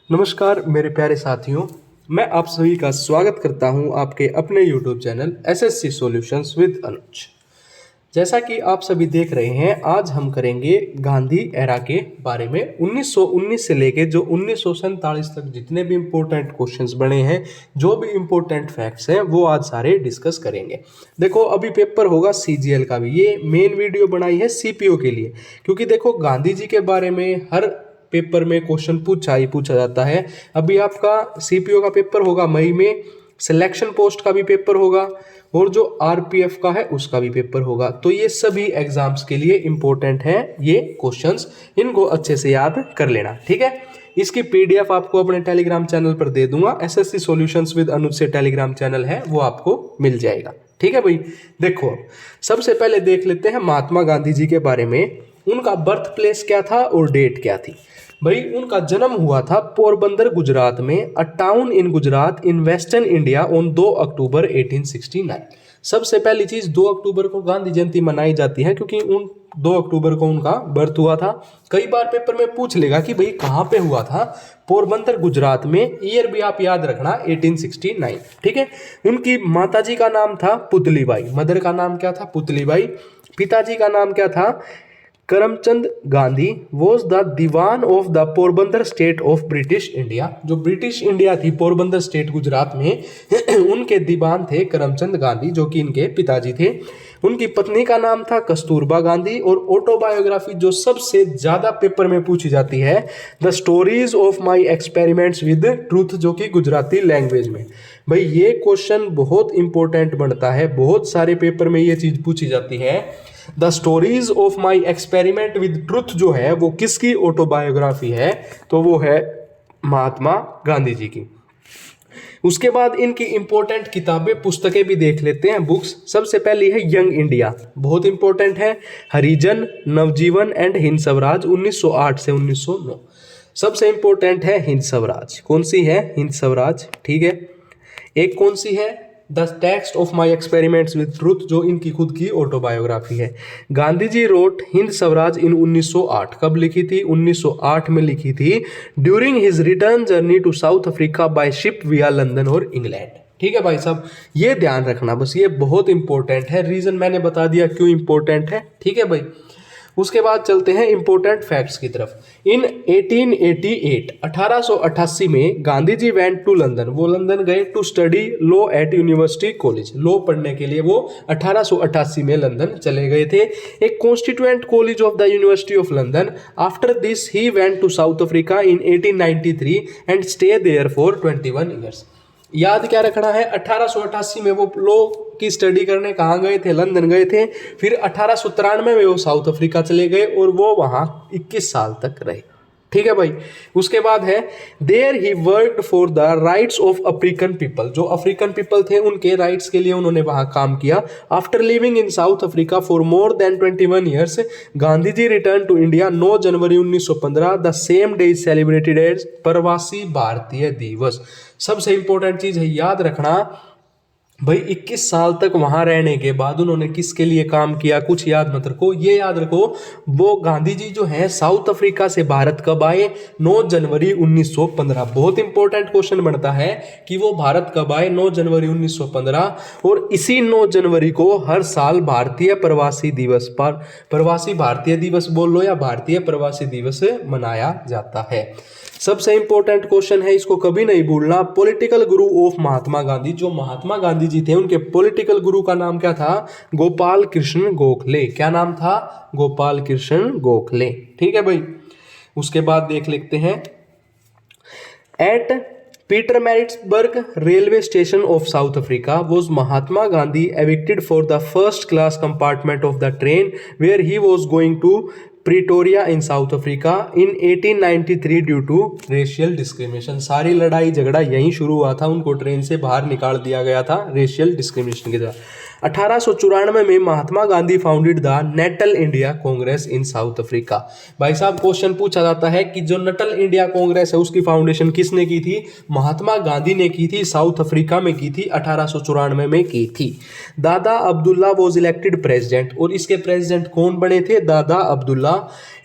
नमस्कार मेरे प्यारे साथियों, मैं आप सभी का स्वागत करता हूं आपके अपने YouTube channel SSC solutions with Anuj. जैसा कि आप सभी देख रहे हैं, आज हम करेंगे गांधी एरा के बारे में। 1919 से लेके जो 1947 तक जितने भी इम्पोर्टेंट क्वेश्चंस बने हैं, जो भी इम्पोर्टेंट फैक्ट्स हैं, वो आज सारे डिस्कस करेंगे। देखो, अभी पेपर होगा सीजीएल का भी। ये मेन वीडियो बनाई है सीपीओ के लिए, क्योंकि देखो गांधी जी के बारे में हर पेपर में क्वेश्चन पूछा जाता है। अभी आपका सीपीओ का पेपर होगा मई में, सिलेक्शन पोस्ट का भी पेपर होगा और जो आरपीएफ का है उसका भी पेपर होगा। तो ये सभी एग्जाम्स के लिए इंपॉर्टेंट है ये क्वेश्चंस, इनको अच्छे से याद कर लेना, ठीक है। इसकी पीडीएफ आपको अपने टेलीग्राम चैनल पर दे दूंगा। एसएससी सॉल्यूशंस विद अनुज से टेलीग्राम चैनल है, वो आपको मिल जाएगा, ठीक है भाई। देखो, सबसे पहले देख लेते हैं महात्मा गांधी जी के बारे में। उनका बर्थ प्लेस क्या था और डेट क्या थी। भाई, उनका जन्म हुआ था पोरबंदर गुजरात में, अ town in Gujarat in western India, on 2 अक्टूबर 1869। सबसे पहली चीज, 2 अक्टूबर को गांधी जयंती मनाई जाती है क्योंकि 2 अक्टूबर को उनका बर्थ हुआ था। कई बार पेपर में पूछ लेगा कि भाई कहाँ पे हुआ था। पोरबंदर गुजरात में, ईयर भी आप याद रखना 1869, ठीक है। उनकी माताजी का नाम था पुतलीबाई, मदर का नाम क्या था? पुतलीबाई। पिताजी का नाम क्या था? Karamchand Gandhi was the Dewan of the Porbandar state of British India. जो ब्रिटिश इंडिया थी, पोरबंदर स्टेट गुजरात में उनके दीवान थे करमचंद गांधी, जो कि इनके पिताजी थे। उनकी पत्नी का नाम था कस्तूरबा गांधी। और ऑटोबायोग्राफी जो सबसे ज्यादा पेपर में पूछी जाती है, the stories of my experiments with truth, जो कि गुजराती लैंग्वेज में। भाई, ये क्वेश्चन बहुत इंपॉर्टेंट बनता है, बहुत सारे पेपर में ये चीज पूछी जाती है। The stories of my experiment with truth जो है वो किसकी ऑटोबायोग्राफी है? तो वो है महात्मा गांधी जी की। उसके बाद इनकी इंपॉर्टेंट किताबें, पुस्तकें भी देख लेते हैं, बुक्स। सबसे पहली है यंग इंडिया, बहुत इंपॉर्टेंट है। हरिजन, नवजीवन एंड हिंद स्वराज, 1908 से 1909। सबसे इंपॉर्टेंट है हिंद स्वराज। कौन सी है? हिंद स्वराज, ठीक है। एक कौन सी है? The text of my experiments with truth, जो इनकी खुद की ऑटोबायोग्राफी है। Gandhi ji wrote Hind Swaraj in 1908। कब लिखी थी? 1908 में लिखी थी, during his return journey to South Africa by ship via London और इंग्लैंड। ठीक है भाई साहब, ये ध्यान रखना बस, ये बहुत इंपॉर्टेंट है। रीजन मैंने बता दिया क्यों इंपॉर्टेंट है, ठीक है भाई। उसके बाद चलते हैं इंपॉर्टेंट फैक्ट्स की तरफ। इन 1888 में Gandhi ji went to London, वो लंदन गए to study law at university college. Law पढ़ने के लिए वो 1888 में लंदन चले गए थे, एक constituent college of the university of London. After this he went to South Africa in 1893 and stay there for 21 years. याद क्या रखना है? 1888 में वो लॉ की स्टडी करने कहाँ गए थे? लंदन गए थे। फिर 1893 में वो साउथ अफ्रीका चले गए और वो वहाँ 21 साल तक रहे, ठीक है भाई। उसके बाद है, there he worked for the rights of African people. जो अफ्रीकन पीपल थे उनके राइट्स के लिए उन्होंने वहां काम किया। After living in South Africa for more than 21 years, Gandhi ji return to India 9 January 1915। The same day is celebrated as Pravasi Bharatiya दिवस। सबसे इंपॉर्टेंट चीज है, याद रखना भाई, 21 साल तक वहां रहने के बाद उन्होंने किसके लिए काम किया? कुछ याद मत रखो, ये याद रखो, वो गांधी जी जो है साउथ अफ्रीका से भारत कब आए? 9 जनवरी 1915। बहुत इंपॉर्टेंट क्वेश्चन बनता है कि वो भारत कब आए? 9 जनवरी 1915। और इसी 9 जनवरी को हर साल भारतीय प्रवासी दिवस पर, प्रवासी भारतीय दिवस बोल लो या भारतीय प्रवासी दिवस मनाया जाता है। सबसे इंपॉर्टेंट क्वेश्चन है, इसको कभी नहीं भूलना, political Guru of Mahatma Gandhi. जो महात्मा गांधी जी थे उनके पॉलिटिकल गुरु का नाम क्या था? गोपाल कृष्ण गोखले। क्या नाम था? गोपाल कृष्ण गोखले, ठीक है भाई। उसके बाद देख लेते हैं, at Pietermaritzburg railway station of South Africa was Mahatma Gandhi evicted for the first class compartment of the train where he was going to Pretoria in South Africa in 1893 due to racial discrimination. सारी लड़ाई झगड़ा यहीं शुरू हुआ था, उनको train से बाहर निकाल दिया गया था रेशियल डिस्क्रिमिनेशन के द्वारा। 1894 में Mahatma Gandhi founded the Natal India Congress in South Africa. भाई साहब, क्वेश्चन पूछा जाता है कि जो नटल इंडिया कांग्रेस है उसकी फाउंडेशन किसने की थी? महात्मा गांधी ने की थी, साउथ अफ्रीका में की थी, 1894 में की थी। दादा अब्दुल्ला वॉज इलेक्टेड प्रेसिडेंट, और इसके प्रेसिडेंट कौन बने थे? Dada Abdullah.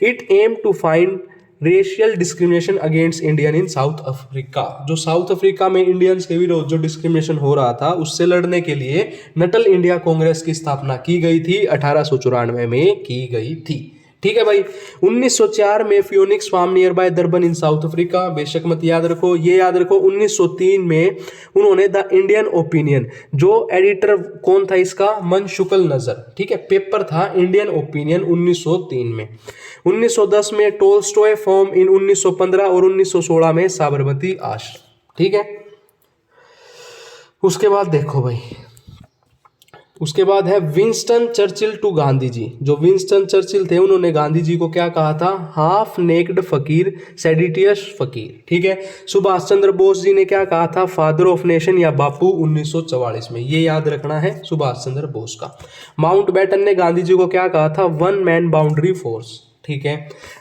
It aim to find racial discrimination against Indian in South Africa. जो साउथ अफ्रीका में इंडियंस के विरोध जो डिस्क्रिमिनेशन हो रहा था उससे लड़ने के लिए नटल इंडिया कांग्रेस की स्थापना की गई थी, 1894 में की गई थी। ठीक है भाई। 1904 में Phoenix farm near by Durban in South Africa, बेशक मत याद रखो, ये याद रखो। 1903 में उन्होंने द इंडियन ओपिनियन, जो एडिटर कौन था इसका, मन शुक्ल नजर, ठीक है, पेपर था इंडियन ओपिनियन 1903 में। 1910 में टोल्स्टॉय फॉर्म इन 1915 और 1916 में साबरमती आश्रम। ठीक है। उसके बाद देखो भाई, उसके बाद है विंस्टन चर्चिल टू गांधी जी। जो विंस्टन चर्चिल थे उन्होंने गांधी जी को क्या कहा था, हाफ नेक्ड फकीर, सेडिटियस फकीर। ठीक है। सुभाष चंद्र बोस जी ने क्या कहा था, फादर ऑफ नेशन या बापू 1944 में, ये याद रखना है सुभाष चंद्र बोस का। माउंटबेटन ने गांधी जी को क्या कहा था, वन मैन बाउंड्री फोर्स। ठीक है।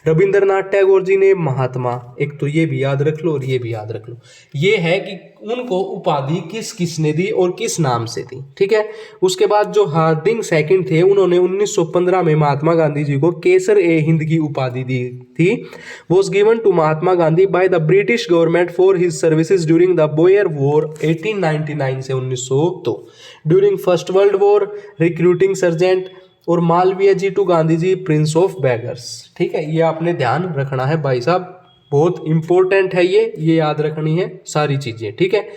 रविंद्रनाथ टैगोर जी ने महात्मा, एक तो ये भी याद रख लो और ये भी याद रख लो, ये है कि उनको उपाधि किस किसने दी और किस नाम से दी। ठीक है। उसके बाद जो हार्डिंग सेकंड थे उन्होंने 1915 में महात्मा गांधी जी को केसर ए हिंद की उपाधि दी थी। Was given to Mahatma Gandhi by the British government for his services during the Boer war 1899 से 1902, during first world war recruiting sergeant, और Malviya ji to Gandhi ji prince of beggars. ठीक है। ये आपने ध्यान रखना है भाई साहब, बहुत इंपॉर्टेंट है ये याद रखनी है सारी चीजें। ठीक है।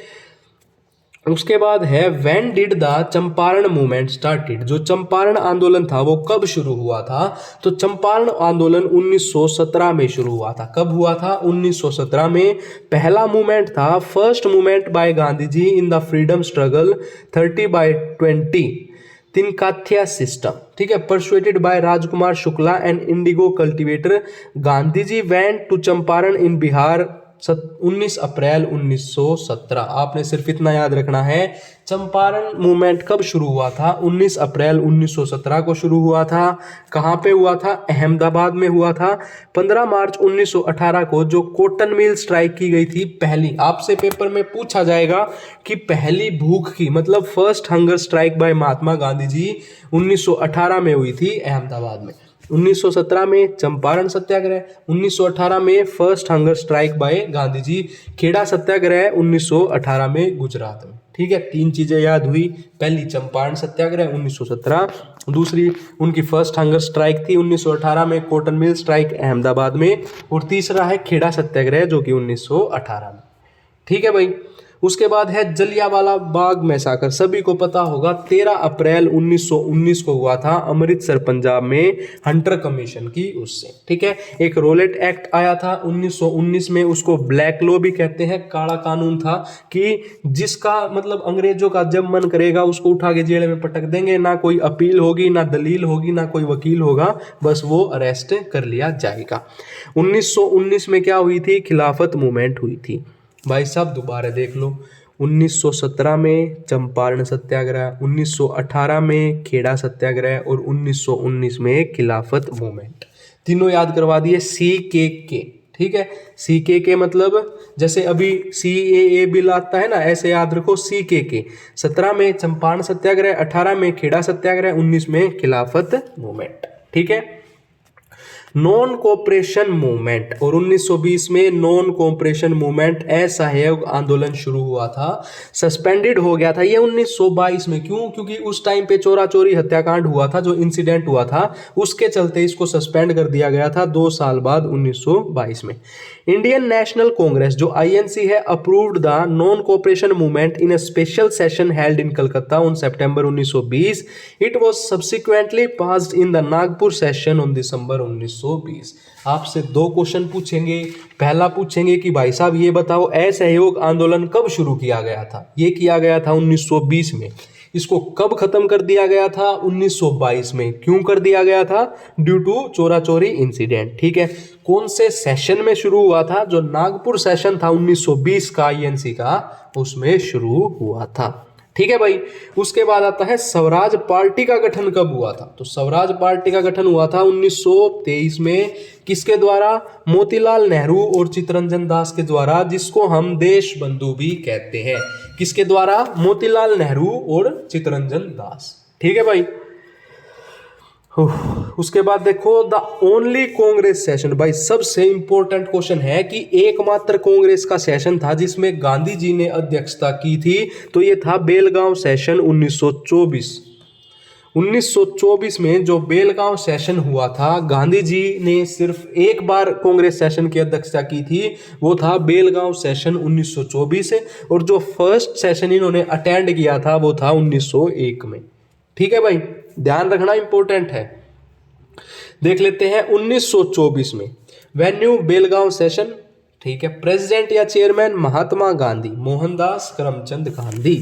उसके बाद है when did the Champaran movement started. जो चंपारण आंदोलन था वो कब शुरू हुआ था, तो चंपारण आंदोलन 1917 में शुरू हुआ था। कब हुआ था, 1917 में। पहला मूवमेंट था first movement by Gandhi ji in the freedom struggle 30/20 Tinkathia system. ठीक है। Persuaded by Rajkumar Shukla and indigo cultivator, Gandhi ji went to Champaran in Bihar 19 April 1917। आपने सिर्फ इतना याद रखना है, चंपारण मूवमेंट कब शुरू हुआ था, 19 अप्रैल 1917 को शुरू हुआ था। कहाँ पे हुआ था, अहमदाबाद में हुआ था। 15 मार्च 1918 को जो कॉटन मिल स्ट्राइक की गई थी पहली, आपसे पेपर में पूछा जाएगा कि पहली भूख की मतलब first hunger strike bye Mahatma Gandhi ji 1918 में हुई थी अहमदाबाद में। 1917 में चंपारण सत्याग्रह, 1918 में first hunger strike by Gandhi ji, Kheda Satyagraha 1918 में गुजरात में। ठीक है। 3 चीजें याद हुई, पहली चंपारण सत्याग्रह 1917, दूसरी उनकी फर्स्ट हंगर स्ट्राइक थी 1918 में, कॉटन मिल स्ट्राइक अहमदाबाद में, और तीसरा है खेड़ा सत्याग्रह जो कि 1918 में। ठीक है भाई। उसके बाद है जलियांवाला बाग मैसाकर, सभी को पता होगा 13 अप्रैल 1919 को हुआ था अमृतसर पंजाब में, हंटर कमीशन की उससे। ठीक है। एक रोलेट एक्ट आया था 1919 में, उसको ब्लैक लॉ भी कहते हैं, काला कानून था कि जिसका मतलब अंग्रेजों का जब मन करेगा उसको उठा के जेल में पटक देंगे, ना कोई अपील होगी, ना दलील होगी, ना कोई वकील होगा, बस वो अरेस्ट कर लिया जाएगा। 1919 में क्या हुई थी, खिलाफत मूवमेंट हुई थी भाई साहब, दोबारा देख लो। 1917 में चंपारण सत्याग्रह, 1918 में खेड़ा सत्याग्रह और 1919 में खिलाफत मूवमेंट। तीनों याद करवा दिए, CKK। ठीक है। CKK मतलब जैसे अभी CAA बिल आता है ना, ऐसे याद रखो CKK। 17 में चंपारण सत्याग्रह, 18 में खेड़ा सत्याग्रह, 19 में खिलाफत मूवमेंट। ठीक है। नॉन कोऑपरेशन मूवमेंट, और 1920 में नॉन कोऑपरेशन मूवमेंट असहयोग आंदोलन शुरू हुआ था, सस्पेंडेड हो गया था ये 1922 में। क्यों, क्योंकि उस टाइम पे चोरा चोरी हत्याकांड हुआ था, जो इंसिडेंट हुआ था उसके चलते इसको सस्पेंड कर दिया गया था 2 साल बाद 1922 में। इंडियन नेशनल कांग्रेस जो INC है approved the non cooperation movement in a special session held in Calcutta on September 1920। It was subsequently passed in the Nagpur session on December 1920। आपसे 2 क्वेश्चन पूछेंगे। पहला पूछेंगे कि भाई साहब ये बताओ असहयोग आंदोलन कब शुरू किया गया था, ये किया गया था 1920 में। इसको कब खत्म कर दिया गया था, 1922 में। क्यों कर दिया गया था, ड्यू टू चोरा चोरी इंसिडेंट। ठीक है। कौन से सेशन में शुरू हुआ था, जो नागपुर सेशन था 1920 का INC का, उसमें शुरू हुआ था। ठीक है भाई। उसके बाद आता है स्वराज पार्टी का गठन कब हुआ था, तो स्वराज पार्टी का गठन हुआ था 1923 में। किसके द्वारा, मोतीलाल नेहरू और चित्तरंजन दास के द्वारा, जिसको हम देश बंधु भी कहते हैं। किसके द्वारा, मोतीलाल नेहरू और चित्तरंजन दास। ठीक है भाई। उसके बाद देखो द ओनली कांग्रेस सेशन, भाई सबसे इंपॉर्टेंट क्वेश्चन है कि एकमात्र कांग्रेस का सेशन था जिसमें गांधी जी ने अध्यक्षता की थी, तो ये था बेलगांव सेशन 1924। 1924 में जो बेलगांव सेशन हुआ था, गांधी जी ने सिर्फ एक बार कांग्रेस सेशन की अध्यक्षता की थी, वो था बेलगांव सेशन 1924। और जो फर्स्ट सेशन इन्होंने अटेंड किया था वो था 1901 में। ठीक है भाई, ध्यान रखना इंपॉर्टेंट है। देख लेते हैं 1924 में वेन्यू बेलगांव सेशन। ठीक है, प्रेसिडेंट या chairman Mahatma Gandhi, Mohandas Karamchand Gandhi.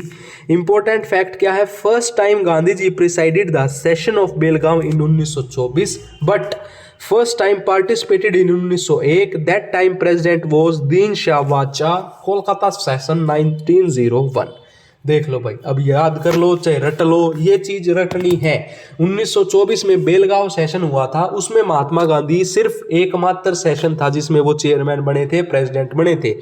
Important fact क्या है, first time Gandhi ji presided the session of Belgaum in 1924 but first time participated in 1901, that time president was Dinshaw वाचा, कोलकाता सेशन 1901। देख लो भाई, अब याद कर लो चाहे रट लो, ये चीज रटनी है। 1924 में बेलगांव सेशन हुआ था, उसमें महात्मा गांधी सिर्फ एकमात्र सेशन था जिसमें वो चेयरमैन बने थे, प्रेसिडेंट बने थे।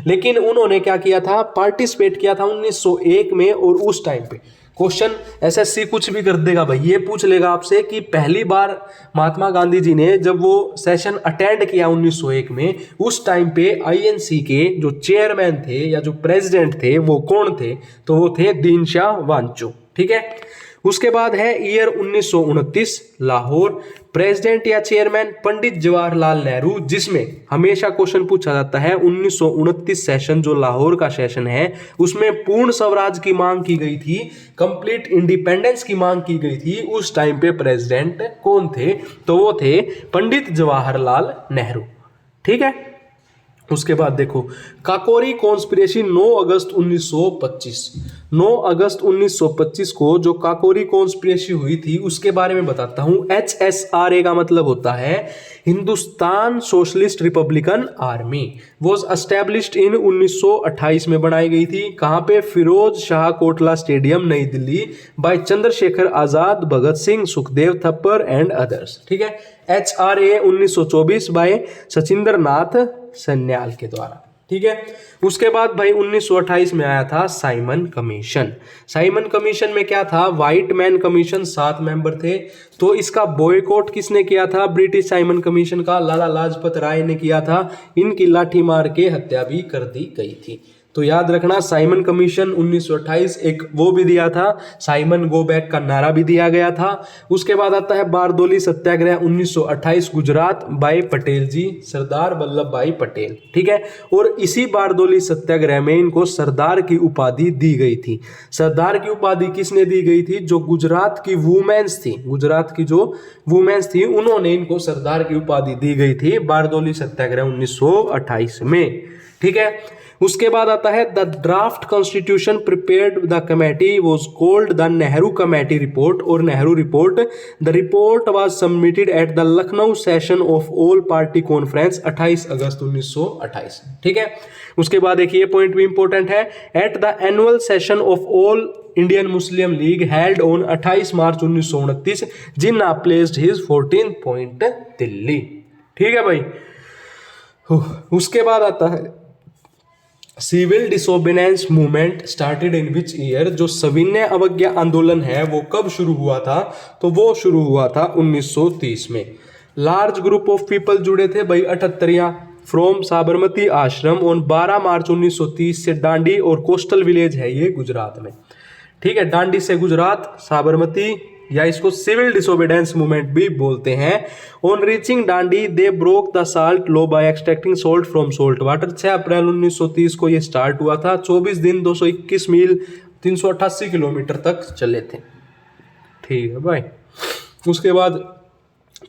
लेकिन उन्होंने क्या किया था, पार्टिसिपेट किया था 1901 में। और उस टाइम पे क्वेश्चन एसएससी कुछ भी कर देगा भाई, ये पूछ लेगा आपसे कि पहली बार महात्मा गांधी जी ने जब वो सेशन अटेंड किया 1901 में, उस टाइम पे आईएनसी के जो चेयरमैन थे या जो प्रेसिडेंट थे वो कौन थे, तो वो थे दीनशाह वांचो। ठीक है, उसके बाद है ईयर 1929 लाहौर, प्रेसिडेंट या चेयरमैन पंडित जवाहरलाल नेहरू, जिसमें हमेशा क्वेश्चन पूछा जाता है 1929 सेशन जो लाहौर का सेशन है उसमें पूर्ण स्वराज की मांग की गई थी, कंप्लीट इंडिपेंडेंस की मांग की गई थी। उस टाइम पे प्रेसिडेंट कौन थे, तो वो थे पंडित जवाहरलाल नेहरू। ठीक है, उसके बाद देखो काकोरी कॉन्स्पिरेसी 9 अगस्त 1925। 9 अगस्त 1925 को जो काकोरी कॉन्स्पिरेसी हुई थी उसके बारे में बताता हूं। HSRA का मतलब होता है Hindustan socialist Republican army, was established in 1928 में बनाई गई थी। कहां पे, Firoz Shah Kotla stadium New Delhi, by Chandrashekhar Azad, Bhagat Singh, Sukhdev Thapar and others. ठीक है, HRA 1924 बाय सचिंद्र नाथ सन्याल के द्वारा। ठीक है, उसके बाद भाई 1928 में आया था साइमन कमीशन। साइमन कमीशन में क्या था, व्हाइट मैन कमीशन, 7 मेंबर थे। तो इसका बॉयकॉट किसने किया था, ब्रिटिश साइमन कमीशन का लाला लाजपत राय ने किया था। इनकी लाठी मार के हत्या भी कर दी गई थी। तो याद रखना साइमन कमीशन 1928, एक वो भी दिया था, साइमन गो बैक का नारा भी दिया गया था। उसके बाद आता है बारदोली सत्याग्रह 1928 गुजरात, बाय पटेल जी, सरदार वल्लभ भाई पटेल। ठीक है, और इसी बारदोली सत्याग्रह में इनको सरदार की उपाधि दी गई थी। सरदार की उपाधि किसने दी गई थी, जो गुजरात की वुमेन्स थी, गुजरात की जो वुमेन्स थी उन्होंने इनको सरदार की उपाधि दी गई थी बारदोली सत्याग्रह 1928 में। ठीक है, उसके बाद आता है the draft constitution prepared the committee was called the Nehru committee report और Nehru report. The report was submitted at the Lucknow session of all party conference 28 August 1928। ठीक है, उसके बाद एक ये पॉइंट भी इंपॉर्टेंट है, at the annual session of all Indian Muslim League held on 28 March 1929 Jinnah placed his 14th point Delhi. ठीक है भाई, उसके बाद आता है civil disobedience movement started in which year. जो सविनय अवज्ञा आंदोलन है वो कब शुरू हुआ था, तो वो शुरू हुआ था 1930 में। लार्ज ग्रुप ऑफ पीपल जुड़े थे भाई 78 फ्रॉम साबरमती आश्रम ऑन 12 मार्च 1930 से। डांडी और कोस्टल विलेज है ये गुजरात में। ठीक है, डांडी से गुजरात, साबरमती, या इसको सिविल डिसोबीडियंस मूवमेंट भी बोलते हैं। On reaching Dandi they broke the salt law by extracting salt from salt water. 6 अप्रैल 1930 को ये स्टार्ट हुआ था। 24 दिन 221 मील 388 किलोमीटर तक चले थे। ठीक है भाई, उसके बाद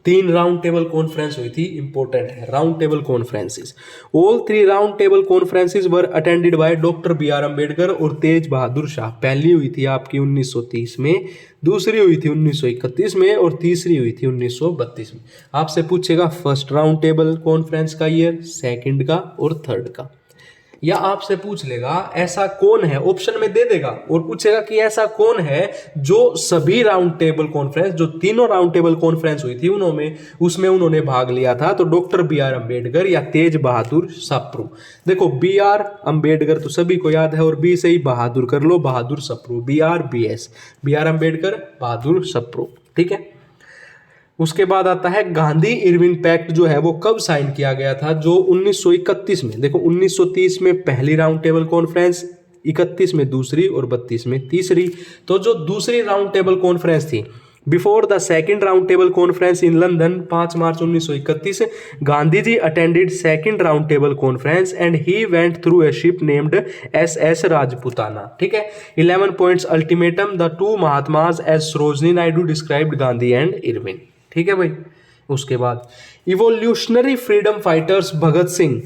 3 राउंड टेबल कॉन्फ्रेंस हुई थी, इंपॉर्टेंट है round table conferences. All 3 round table conferences were attended by doctor BR Ambedkar और तेज बहादुर शाह। पहली हुई थी आपकी 1930 में, दूसरी हुई थी 1931 में और तीसरी हुई थी 1932 में। आपसे पूछेगा फर्स्ट राउंड टेबल कॉन्फ्रेंस का ईयर, सेकंड का और थर्ड का, या आपसे पूछ लेगा ऐसा कौन है, ऑप्शन में दे देगा और पूछेगा कि ऐसा कौन है जो सभी राउंड टेबल कॉन्फ्रेंस, जो तीनों राउंड टेबल कॉन्फ्रेंस हुई थी उसमें उन्होंने भाग लिया था। तो डॉक्टर BR अम्बेडकर या तेज बहादुर सप्रू। देखो BR अम्बेडकर तो सभी को याद है और बी से ही बहादुर कर लो, बहादुर Sapru, BR BS, BR Ambedkar, बहादुर सप्रू। ठीक है, उसके बाद आता है गांधी इरविन पैक्ट जो है वो कब साइन किया गया था, जो 1931 में। देखो 1930 में पहली राउंड टेबल कॉन्फ्रेंस, 31 में दूसरी और 32 में तीसरी। तो जो दूसरी राउंड टेबल कॉन्फ्रेंस थी, before the second round table conference in London 5 March 1931, Gandhi ji attended second round table conference and he went through a ship named SS Rajputana. ठीक है, 11 points ultimatum the two Mahatmas as Sarojini Naidu described Gandhi and Irwin. ठीक है भाई। उसके बाद revolutionary freedom fighters Bhagat Singh,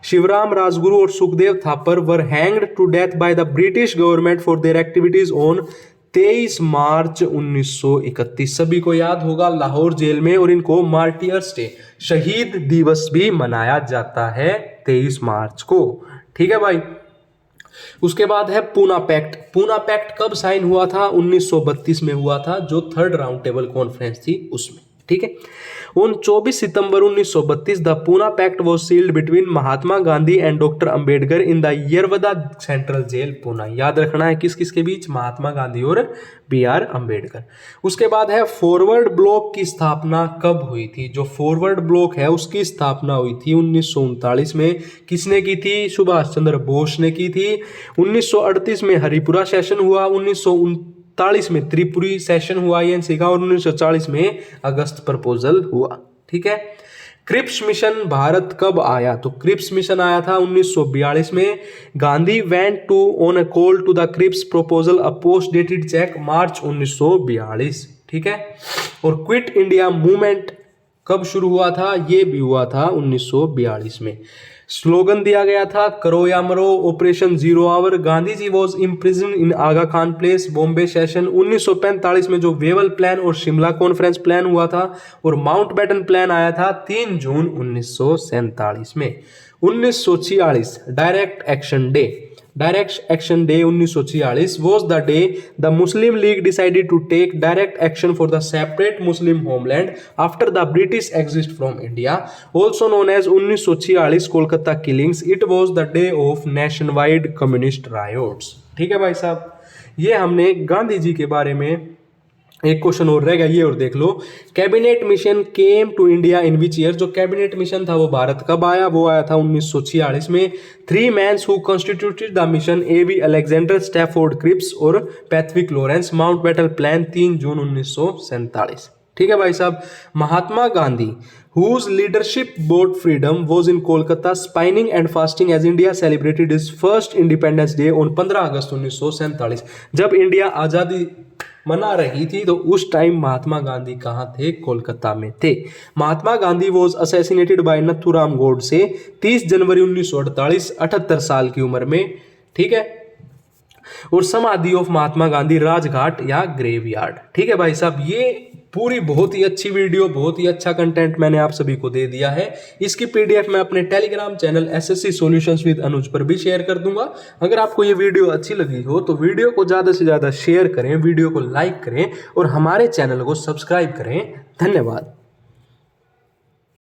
Shivaram Rajguru और Sukhdev Thapar were hanged to death bye the British government for their activities on 23 मार्च 1931। सभी को याद होगा, लाहौर जेल में, और इनको मार्टियर्स डे, शहीद दिवस भी मनाया जाता है 23 मार्च को। ठीक है भाई। उसके बाद है पूना पैक्ट। पूना पैक्ट कब साइन हुआ था? 1932 में हुआ था, जो थर्ड राउंड टेबल कॉन्फ्रेंस थी उसमें। ठीक है। On 24 September 1932 the Poona pact was sealed between Mahatma Gandhi and doctor Ambedkar in the Yerwada central jail Poona. याद रखना है किस किस के बीच, महात्मा गांधी और BR अंबेडकर। उसके बाद है फॉरवर्ड ब्लॉक की स्थापना कब हुई थी? जो फॉरवर्ड ब्लॉक है उसकी स्थापना हुई थी 1939 में। किसने की थी? सुभाष चंद्र बोस ने की थी। 1938 में हरिपुरा सेशन हुआ, 1939 में त्रिपुरी सेशन हुआ INC का, और 1940 में अगस्त प्रपोजल हुआ। ठीक है। क्रिप्स मिशन भारत कब आया? तो क्रिप्स मिशन आया था 1942 में। Gandhi went to on a call to the Cripps proposal a post dated cheque March 1942। ठीक है। और क्विट इंडिया मूवमेंट कब शुरू हुआ था? ये भी हुआ था 1942 में। स्लोगन दिया गया था करो या मरो, operation 0 hour. Gandhi ji was imprison in Aga Khan palace, Bombay session. 1945 में जो वेवल प्लान और शिमला कॉन्फ्रेंस प्लान हुआ था, और माउंटबेटन प्लान आया था 3 जून 1947 में। 1946 direct action day. Direct action day 1946 was the day the Muslim League decided to take direct action for the separate Muslim homeland after the British exit from India, also known as 1946 Kolkata killings. It was the day of nationwide communist riots. ठीक है भाई साहब, ये हमने गांधी जी के बारे में। एक क्वेश्चन और रह गया, ये और देख लो। Cabinet mission came to India in which year? जो कैबिनेट मिशन था वो भारत कब आया? वो आया था 1946 में। 3 mans who constituted the mission, A.V. Alexander, Stafford Cripps और Pethick Lawrence. Mountbatten plan 3 June 1947। ठीक है भाई साहब। Mahatma Gandhi whose leadership brought freedom was in Kolkata, spinning and fasting as India celebrated its first Independence Day on 15 अगस्त 1947। जब India आज़ादी मना रही थी तो उस टाइम महात्मा गांधी कहाँ थे? कोलकाता में थे। Mahatma Gandhi was assassinated by Nathuram Godse 30 January 1948, 78 साल की उम्र में। ठीक है। और समाधि ऑफ महात्मा गांधी राजघाट या ग्रेवयार्ड। ठीक है भाई साहब, ये पूरी बहुत ही अच्छी वीडियो, बहुत ही अच्छा कंटेंट मैंने आप सभी को दे दिया है। इसकी PDF मैं अपने Telegram channel SSC solutions with Anuj पर भी शेयर कर दूंगा। अगर आपको ये वीडियो अच्छी लगी हो तो वीडियो को ज़्यादा से ज़्यादा शेयर करें, वीडियो को लाइक करें और हमारे चैनल को सब्सक्राइब करें। धन्यवाद।